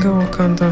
எங்கே உட்காந்தா?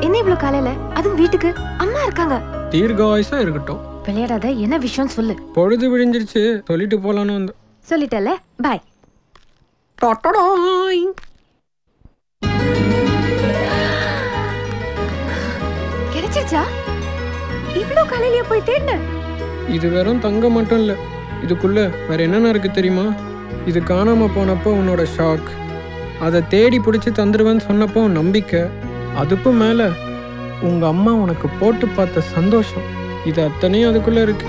என்ன இவ்வளவு காலையில? அதுவும் வீட்டுக்கு அம்மா இருக்காங்க. தீர்காயுசா இருக்கட்டும். விளையாடாத, என்ன விஷயம் சொல்லு. பொழுது விடிஞ்சிருச்சு, சொல்லிட்டு போலான்னு வந்து. சொல்லிட்டல, பாய். கிடைச்சிருச்சா? இவ்வளவு காலையிலேயே போய் தேடு. இது வெறும் தங்கம் மட்டும் இல்ல, இதுக்குள்ள வேற என்னென்ன இருக்கு தெரியுமா? இது காணாம போனப்போ உன்னோட ஷாக், அதை தேடி பிடிச்சி தந்துடுவேன்னு சொன்னப்போ நம்பிக்கை, அதுக்கும் மேல உங்க அம்மா உனக்கு போட்டு பார்த்த சந்தோஷம், இது அத்தனையும் அதுக்குள்ள இருக்கு.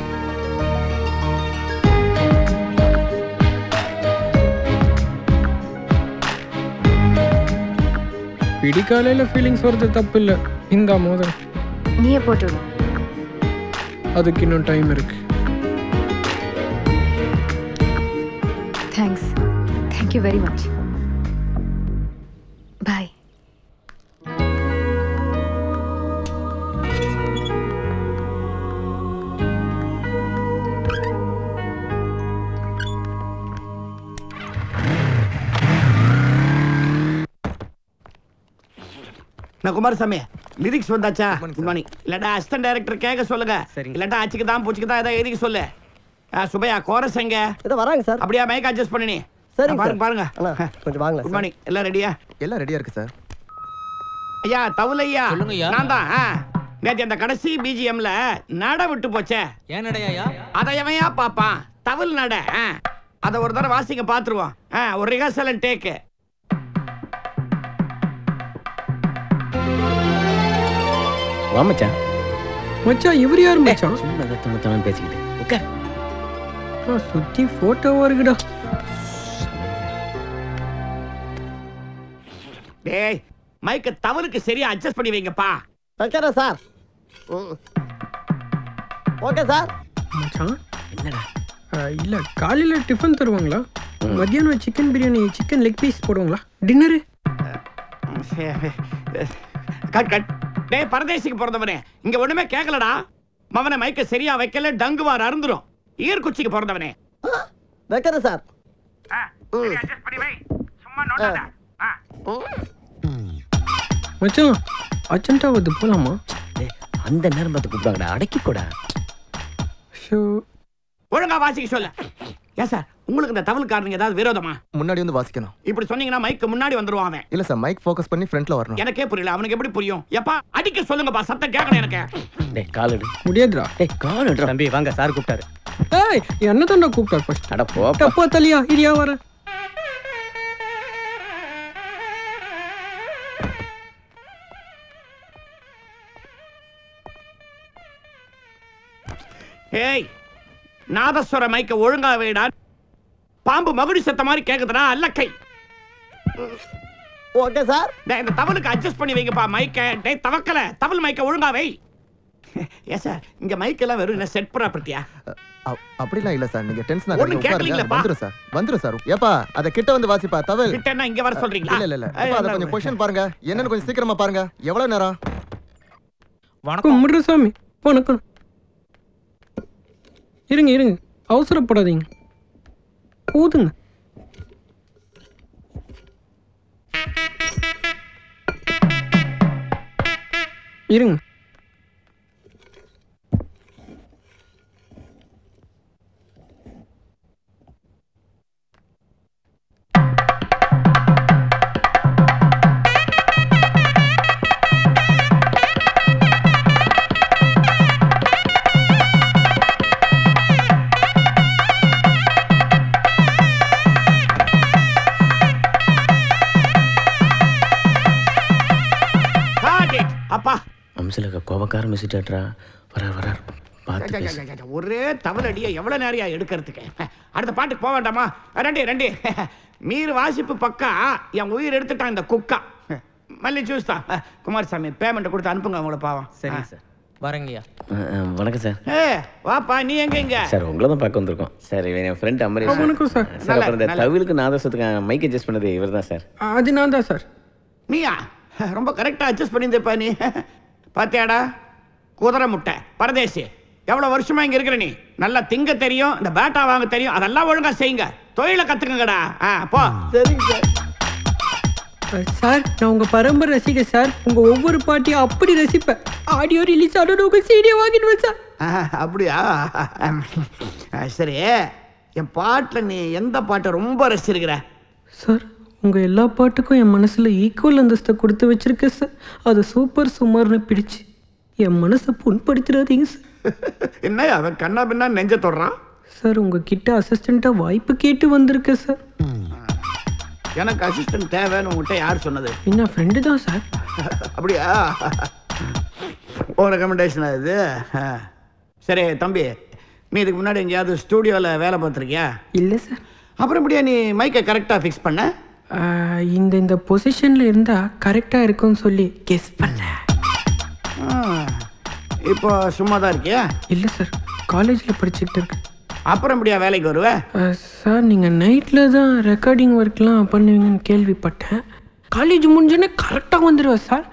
விடிகாலையில ஃபீலிங்ஸ் வருது, தப்பு இல்ல. இந்த மோதிரம் நீயே போட்டு. அதுக்கு இன்னும் டைம் இருக்கு. Thanks, thank you very much. Bye. நான் குமாரசாமி, லிரிக்ஸ் வந்தாச்சா? Good morning. இல்லாட்டா அசிஸ்டன்ட் டைரக்டர் கேட்க சொல்லுங்க. இல்லாட்டா ஆச்சுக்கு தான் பூச்சிக்கு தான் ஏதாவது எழுதிக்க சொல்லு. சுபையா, கோரஸ் எங்க? இதோ வராங்க சார். அப்படியே மைக் அட்ஜஸ்ட் பண்ணி. சரி பாருங்க பாருங்க. கொஞ்சம் வாங்க. Good morning. எல்லாம் ரெடியா? எல்லாம் ரெடியா இருக்கு சார். ஐயா தவுலையா, நான் தான். நேற்று அந்த கடைசி பிஜிஎம்ல நட விட்டு போச்சே. ஏன் நடையா? அதை எவையா பாப்பான்? தவுல் நட. அதை ஒரு தடவை வாசிங்க பாத்துருவோம். ஒரு ரிஹர்சல் டேக்கு. வா மச்சான். மச்சான், இவர் யார் மச்சான்? சும்மா தத்தமத்தனம் பேசிக்கிட்டு உட்கார். சுத்தி போட்டோவா இருக்குடா. டேய், மைக்க தவறுக்கு சரியா அட்ஜஸ்ட் பண்ணி வைங்கப்பா. வைக்கிறேன் சார். Okay sir. மச்சான், என்னடா? இல்ல காலையில டிஃபன் தருவாங்களா? மத்தியானம் chicken biryani, chicken leg piece போடுவாங்களா? டின்னரு? Cut cut. டேய் பரதேசிக்கு பிறந்தவனே, இங்க ஒண்ணுமே கேட்கலடா. மவனை மைக்க சரியா வைக்கல, டங்குவார் அருந்துரும். ஈர்க்குச்சிக்கு பிறந்தவனே. வைக்கிறேன் சார். மச்சான், அர்ஜென்ட்டா வந்து போலாமா? அந்த நேரம் பார்த்து கூப்பிடாங்கடா, அடக்கி கூட. ஒழுங்கா வாசிக்க சொல்ல. ஏன் சார், உங்களுக்கு இந்த தவளுக்காரனுங்க ஏதாவது விரோதமா? முன்னாடி வந்து வாசிக்கணும். இப்படி சொன்னீங்கன்னா மைக்கு முன்னாடி வந்துருவான் அவன். இல்ல சார், மைக் ஃபோக்கஸ் பண்ணி ஃப்ரண்ட்ல வரணும். எனக்கே புரியல, அவனுக்கு எப்படி புரியும்? எப்பா அடிக்க சொல்லுங்கப்பா, சத்தம் கேட்கணும் எனக்கு. டேய் காலடு. முடியாதுடா. டேய் காலடு. தம்பி வாங்க, சார் கூப்பிட்டாரு. ஏய், என்ன தான்டா கூப்பிட்டார் ஃபர்ஸ்ட்? அட போப்பா. அப்பா தலியா, இரியா வர. ஏய், நாதஸ்வர மைக்க ஒழுங்கா வைடா. பாம்பு மகுடி சத்த மாதிரி கேக்குதுடா, அல்லக்கை. Okay sir. டேய், இந்த தவளுக்கு அட்ஜஸ்ட் பண்ணி வைங்கப்பா மைக்க. டேய் தவக்கல, தவள் மைக்க ஒழுங்கா வை. ஏன் சார் இங்க மைக் எல்லாம் வெறும் என்ன செட் ப்ராப்பர்ட்டியா? அப்படிலாம் இல்ல சார், நீங்க டென்ஷன் ஒண்ணும் ஆகாதீங்க, உட்காருங்க. கேட்கலீங்களப்பா. வந்துரும் சார். ஏப்பா அத கிட்ட வந்து வாசிப்பா தவல். கிட்டன்னா இங்க வர சொல்றீங்களா? இல்ல அப்பா அத கொஞ்சம் பொசிஷன் பாருங்க, என்னன்னு கொஞ்சம் சீக்கிரமா பாருங்க. எவ்வளவு நேரம்? கும்பிடுற சாமி. வணக்கம். இருங்க அவசரப்படாதீங்க, ஊதுங்க. இருங்க. அப்பா அம்சலுக்கு கோபக்கார மிஸ்டேட்ரா. வரார் பார்த்து பேசு. ஒரே தவளடியை எவ்வளவு நேரம் எடுக்கிறதுக்கு? அடுத்த பாட்டுக்கு போக வேண்டாமா? ரெண்டு மீறு வாசிப்பு பக்கா என் உயிர் எடுத்துட்டான் இந்த குக்கா. மல்லி சூஸ்தா குமாரசாமி பேமெண்ட் கொடுத்து அனுப்புங்க அவங்கள பாவம். சரி சார், வரங்கய்யா. வணக்கம் சார். வாப்பா, நீ எங்க? சார் உங்களை தான் பார்க்க வந்திருக்கோம் சார். என் ஃப்ரெண்ட் அமரேஷ். வணக்கம் சார். சார் அப்புறம் இந்த தவிலுக்கு நாதஸ்வத்துக்கு மைக் அட்ஜஸ்ட் பண்ணது இவர் தான் சார். அது நான் தான் சார். நீயா? ரொம்ப கரெக்டா அட்ஜஸ்ட் பண்ணியிருந்தப்பா நீ. பாத்தியாடா குதிரை முட்டை பரதேசி, எவ்வளவு வருஷமா இங்க இருக்கிற நீ. நல்லா திங்க தெரியும், இந்த பேட்டா வாங்க தெரியும், அதெல்லாம் ஒழுங்கா செய்யுங்க. தொழிலை கத்துக்கங்கடா. போ. சரிங்க சார். சார் நான் உங்க பரம்பரை ரசிகர் சார். உங்க ஒவ்வொரு பாட்டியும் அப்படி ரசிப்பேன். ஆடியோ ரிலீஸ் ஆனோட உங்க சீடியை வாங்கிடுவேன் சார். அப்படியா? சரி, என் பாட்டில் நீ எந்த பாட்டை ரொம்ப ரசிச்சிருக்கிற? சார் உங்க எல்லா பாட்டுக்கும் என் மனசுல ஈக்குவல் அந்தஸ்தை கொடுத்து வச்சிருக்கேன் சார். அதை சூப்பர் சுமார்னு பிடிச்சு என் மனசை புண்படுத்திடாதீங்க சார். என்ன அவன் கண்ணா பின்னா நெஞ்ச தொடுறான்? சார் உங்ககிட்ட அசிஸ்டண்டா வாய்ப்பு கேட்டு வந்திருக்கேன் சார். எனக்கு அசிஸ்டன்ட் தேவைன்னு உங்ககிட்ட யார் சொன்னது? என்ன ஃப்ரெண்டு தான் சார். அப்படியா? ஒரு ரெக்கமெண்டேஷன் இது. சரி தம்பி, நீ இதுக்கு முன்னாடி எங்கேயாவது ஸ்டூடியோவில் வேலை பார்த்துருக்கியா? இல்லை சார். அப்புறம் இப்படியா நீ மைக்கை கரெக்டாக ஃபிக்ஸ் பண்ண? இந்த பொசிஷனில் இருந்தால் கரெக்டாக இருக்கும்னு சொல்லி கெஸ் பண்ண. இப்போ சும்மா தான் இருக்கியா? இல்லை சார், காலேஜில் படிச்சுக்கிட்டு இருக்கேன். அப்புறம் இப்படியா வேலைக்கு வருவேன்? சார் நீங்கள் நைட்டில் தான் ரெக்கார்டிங் ஒர்க்லாம் பண்ணுவீங்கன்னு கேள்விப்பட்டேன். காலேஜ் முடிஞ்சோடனே கரெக்டாக வந்துடுவேன் சார்.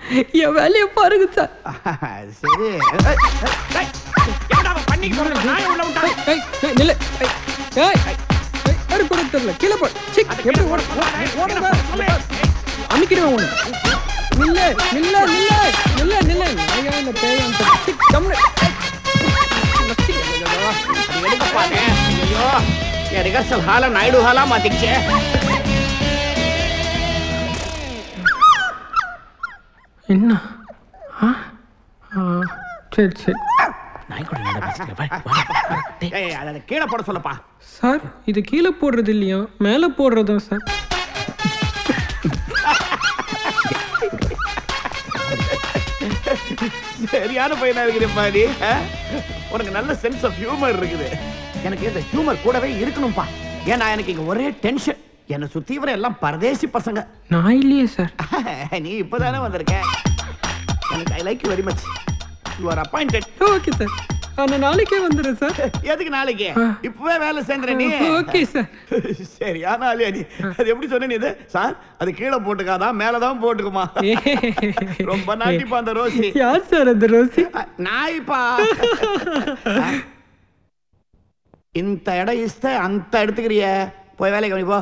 என் வேலையை பாருங்க சார். சரி. தெரியல கீழே போ. அமைக்கிறேன் உன. நில்ல நில்ல நில்ல நில்ல நில்ல இந்த பேய் ரிஹர்சல் ஹால நாயுடு ஹாலா மாத்திக்கிச்சே. என்ன? சரி சரி. கீழே போட சொல்லப்பா. சார் இது கீழே போடுறது இல்லையா, மேலே போடுறதா சார்? சரியான பையனா இருக்கிறப்பா நீ. உனக்கு நல்ல சென்ஸ் ஆஃப் ஹியூமர் இருக்குது. எனக்கு இந்த ஹியூமர் கூடவே இருக்கணும்பா. ஏன்னா எனக்கு இங்க ஒரே டென்ஷன். என்னை சுத்தி வர எல்லாம் பரதேசி பசங்க. நான் இல்லையே சார். நீ இப்பதானே வந்திருக்க. எனக்கு I like you very much. You are appointed. Okay sir, நான் நாளைக்கே வந்துடுறேன் சார். எதுக்கு நாளைக்கு? இப்பவே வேலை சேர்ந்துற நீ. Okay sir. சரி, ஆனாலே நீ அது எப்படி சொன்ன நீ? இது சார் அது கீழே போட்டுக்காதா மேலதான் போட்டுக்குமா? ரொம்ப நாட்டிப்பா அந்த ரோசி. யார் சார் அந்த ரோசி? நாய்ப்பா. இந்த இடம் இஸ்த அந்த எடுத்துக்கிறிய, போய் வேலை கவனி போ.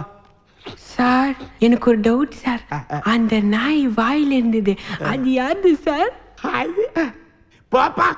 சார் எனக்கு ஒரு டவுட் சார். அந்த நாய் வாயில இருந்தது அது யாரு சார்? பாப்பா